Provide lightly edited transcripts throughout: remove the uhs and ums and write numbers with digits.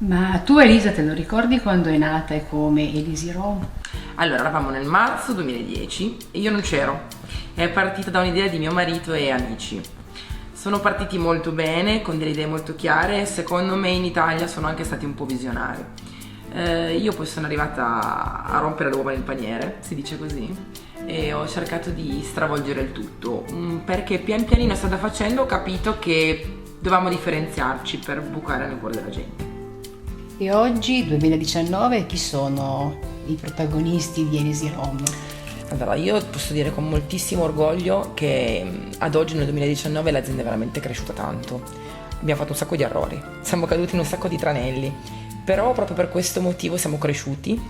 Ma tu Elisa te lo ricordi quando è nata e come Elisi Rom? Allora, eravamo nel marzo 2010 e io non c'ero. È partita da un'idea di mio marito e amici. Sono partiti molto bene, con delle idee molto chiare, secondo me in Italia sono anche stati un po' visionari. Io poi sono arrivata a rompere l'uovo nel paniere, si dice così, e ho cercato di stravolgere il tutto, perché pian pianino strada facendo ho capito che dovevamo differenziarci per bucare nel cuore della gente. E oggi, 2019, chi sono i protagonisti di Elisi Rom? Allora, io posso dire con moltissimo orgoglio che ad oggi nel 2019 l'azienda è veramente cresciuta tanto. Abbiamo fatto un sacco di errori, siamo caduti in un sacco di tranelli, però proprio per questo motivo siamo cresciuti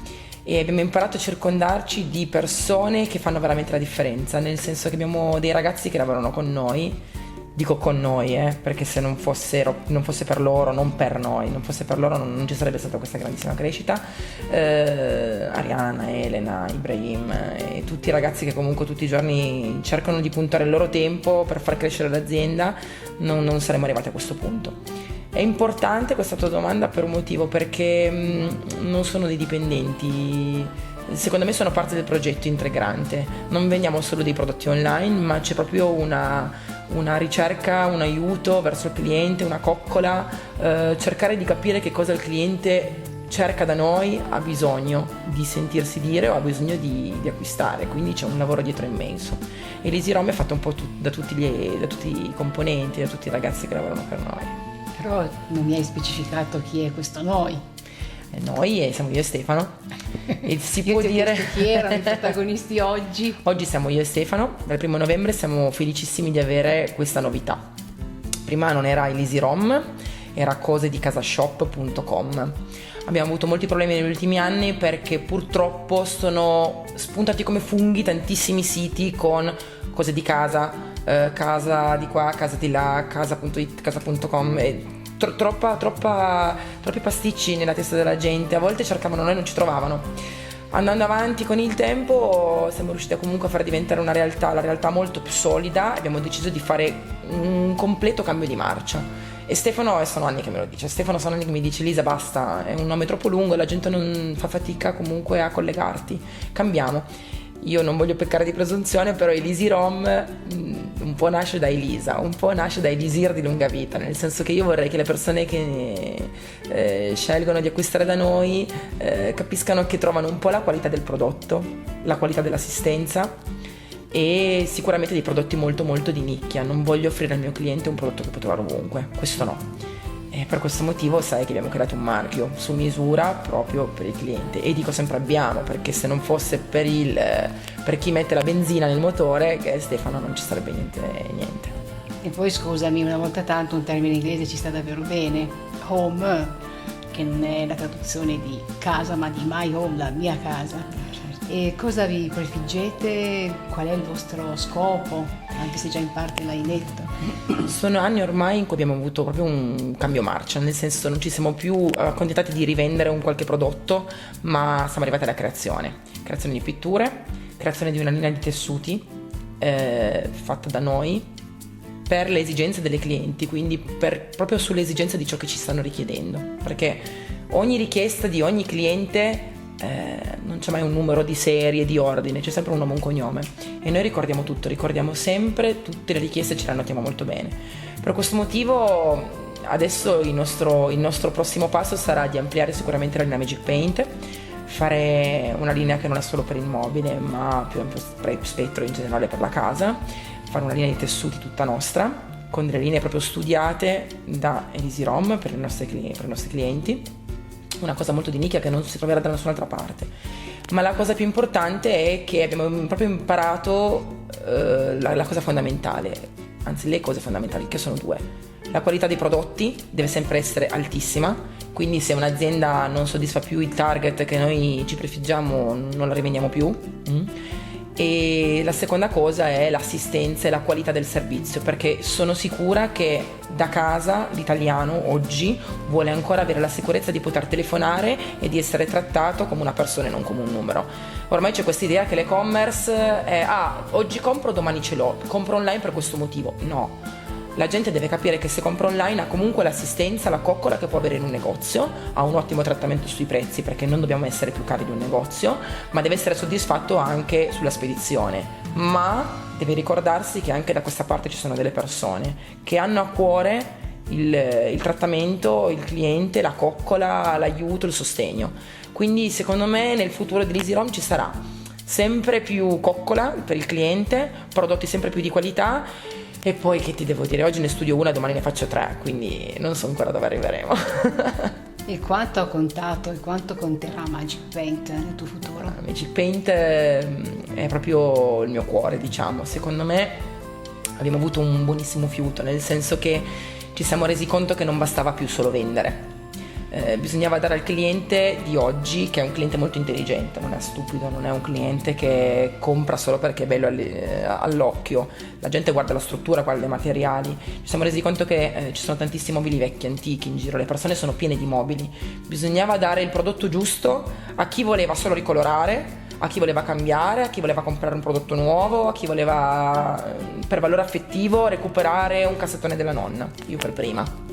e abbiamo imparato a circondarci di persone che fanno veramente la differenza, nel senso che abbiamo dei ragazzi che lavorano con noi. Dico con noi, perché se non fosse per loro, non per noi, non fosse per loro non ci sarebbe stata questa grandissima crescita. Arianna, Elena, Ibrahim e tutti i ragazzi che comunque tutti i giorni cercano di puntare il loro tempo per far crescere l'azienda, non saremmo arrivati a questo punto. È importante questa tua domanda per un motivo, perché non sono dei dipendenti. Secondo me sono parte del progetto integrante, non vendiamo solo dei prodotti online, ma c'è proprio una ricerca, un aiuto verso il cliente, una coccola, cercare di capire che cosa il cliente cerca da noi, ha bisogno di sentirsi dire o ha bisogno di acquistare, quindi c'è un lavoro dietro immenso. E l'Easy Rom è fatto un po' da tutti i componenti, da tutti i ragazzi che lavorano per noi. Però non mi hai specificato chi è questo noi. Noi siamo io e Stefano e si Io può ti ho dire chiesto chi erano i protagonisti oggi. Oggi siamo io e Stefano, dal 1° novembre siamo felicissimi di avere questa novità. Prima non era Elisi Rom, era cosedicasashop.com. Abbiamo avuto molti problemi negli ultimi anni perché purtroppo sono spuntati come funghi tantissimi siti con cose di casa, casa di qua, casa di là, casa.it, casa.com e troppi pasticci nella testa della gente, a volte cercavano noi e non ci trovavano. Andando avanti con il tempo siamo riusciti comunque a far diventare la realtà molto più solida. Abbiamo deciso di fare un completo cambio di marcia e Stefano, sono anni che me lo dice, sono anni che mi dice: Lisa, basta, è un nome troppo lungo, la gente non fa fatica comunque a collegarti, cambiamo. Io non voglio peccare di presunzione, però Elisi Rom un po' nasce da Elisa, un po' nasce da Elisir di lunga vita, nel senso che io vorrei che le persone che scelgono di acquistare da noi capiscano che trovano un po' la qualità del prodotto, la qualità dell'assistenza e sicuramente dei prodotti molto molto di nicchia. Non voglio offrire al mio cliente un prodotto che può trovare ovunque, questo no. E per questo motivo sai che abbiamo creato un marchio su misura proprio per il cliente, e dico sempre abbiamo, perché se non fosse per chi mette la benzina nel motore, che è Stefano, non ci sarebbe niente. E poi scusami, una volta tanto un termine inglese ci sta davvero bene, home, che non è la traduzione di casa ma di my home, la mia casa. E cosa vi prefiggete? Qual è il vostro scopo? Anche se già in parte l'hai detto. Sono anni ormai in cui abbiamo avuto proprio un cambio marcia, nel senso non ci siamo più accontentati di rivendere un qualche prodotto, ma siamo arrivati alla creazione di pitture, creazione di una linea di tessuti fatta da noi per le esigenze delle clienti, quindi proprio sulle esigenze di ciò che ci stanno richiedendo, perché ogni richiesta di ogni cliente non c'è mai un numero di serie, di ordine, c'è sempre un nome e un cognome e noi ricordiamo tutto, ricordiamo sempre tutte le richieste, ce le annotiamo molto bene. Per questo motivo adesso il nostro prossimo passo sarà di ampliare sicuramente la linea Magic Paint, fare una linea che non è solo per il mobile ma più ampio spettro in generale per la casa, fare una linea di tessuti tutta nostra con delle linee proprio studiate da Elisi Rom per i nostri clienti. Una cosa molto di nicchia che non si troverà da nessun'altra parte, ma la cosa più importante è che abbiamo proprio imparato la cosa fondamentale, anzi le cose fondamentali, che sono due. La qualità dei prodotti deve sempre essere altissima, quindi se un'azienda non soddisfa più il target che noi ci prefiggiamo non la rivendiamo più. E la seconda cosa è l'assistenza e la qualità del servizio, perché sono sicura che da casa l'italiano oggi vuole ancora avere la sicurezza di poter telefonare e di essere trattato come una persona e non come un numero. Ormai c'è questa idea che l'e-commerce è oggi compro, domani ce l'ho, compro online per questo motivo. No, La gente deve capire che se compra online ha comunque l'assistenza, la coccola che può avere in un negozio, ha un ottimo trattamento sui prezzi perché non dobbiamo essere più cari di un negozio, ma deve essere soddisfatto anche sulla spedizione. Ma deve ricordarsi che anche da questa parte ci sono delle persone che hanno a cuore il trattamento, il cliente, la coccola, l'aiuto, il sostegno. Quindi secondo me nel futuro di Easy Home ci sarà sempre più coccola per il cliente, prodotti sempre più di qualità. E poi che ti devo dire, oggi ne studio una, domani ne faccio 3, quindi non so ancora dove arriveremo. E quanto ha contato e quanto conterà Magic Paint nel tuo futuro? Magic Paint è proprio il mio cuore, diciamo. Secondo me abbiamo avuto un buonissimo fiuto, nel senso che ci siamo resi conto che non bastava più solo vendere. Bisognava dare al cliente di oggi, che è un cliente molto intelligente, non è stupido, non è un cliente che compra solo perché è bello all'occhio. La gente guarda la struttura, guarda i materiali. Ci siamo resi conto che ci sono tantissimi mobili vecchi, antichi in giro, le persone sono piene di mobili. Bisognava dare il prodotto giusto a chi voleva solo ricolorare, a chi voleva cambiare, a chi voleva comprare un prodotto nuovo, a chi voleva per valore affettivo recuperare un cassettone della nonna, io per prima.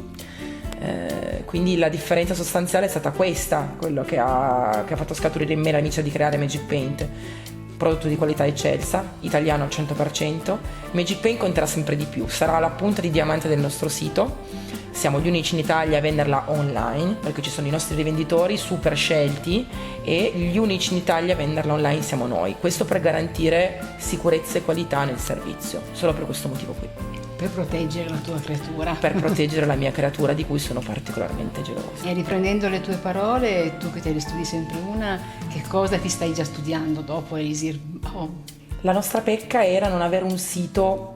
Quindi la differenza sostanziale è stata questa, quello che ha fatto scaturire in me la miccia di creare Magic Paint. Prodotto di qualità eccelsa, italiano al 100%. Magic Paint conterà sempre di più, sarà la punta di diamante del nostro sito. Siamo gli unici in Italia a venderla online, perché ci sono i nostri rivenditori super scelti e gli unici in Italia a venderla online siamo noi. Questo per garantire sicurezza e qualità nel servizio, solo per questo motivo qui. Per proteggere la tua creatura. Per proteggere la mia creatura, di cui sono particolarmente gelosa. E riprendendo le tue parole, tu che te ne studi sempre una, che cosa ti stai già studiando dopo Easy Home? La nostra pecca era non avere un sito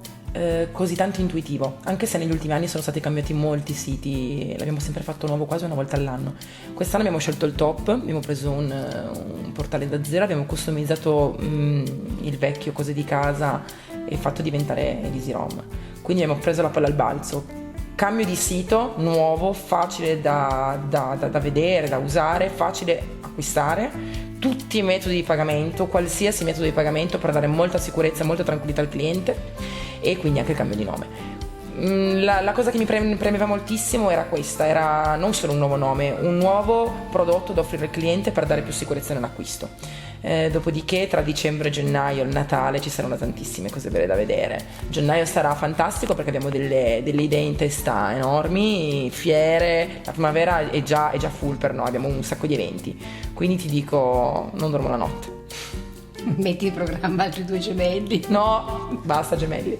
così tanto intuitivo, anche se negli ultimi anni sono stati cambiati molti siti, l'abbiamo sempre fatto nuovo quasi una volta all'anno. Quest'anno abbiamo scelto il top, abbiamo preso un portale da zero, abbiamo customizzato il vecchio cose di casa e fatto diventare Easy Home. Quindi abbiamo preso la palla al balzo, cambio di sito nuovo, facile da vedere, da usare, facile acquistare, tutti i metodi di pagamento, qualsiasi metodo di pagamento per dare molta sicurezza e molta tranquillità al cliente, e quindi anche il cambio di nome. La cosa che mi premeva moltissimo era questa, era non solo un nuovo nome, un nuovo prodotto da offrire al cliente per dare più sicurezza nell'acquisto. Dopodiché tra dicembre e gennaio, il Natale, ci saranno tantissime cose belle da vedere. Gennaio sarà fantastico perché abbiamo delle idee in testa enormi, fiere, la primavera è già full per noi, abbiamo un sacco di eventi, quindi ti dico, non dormo la notte. Metti in programma altri 2 gemelli. No, basta gemelli.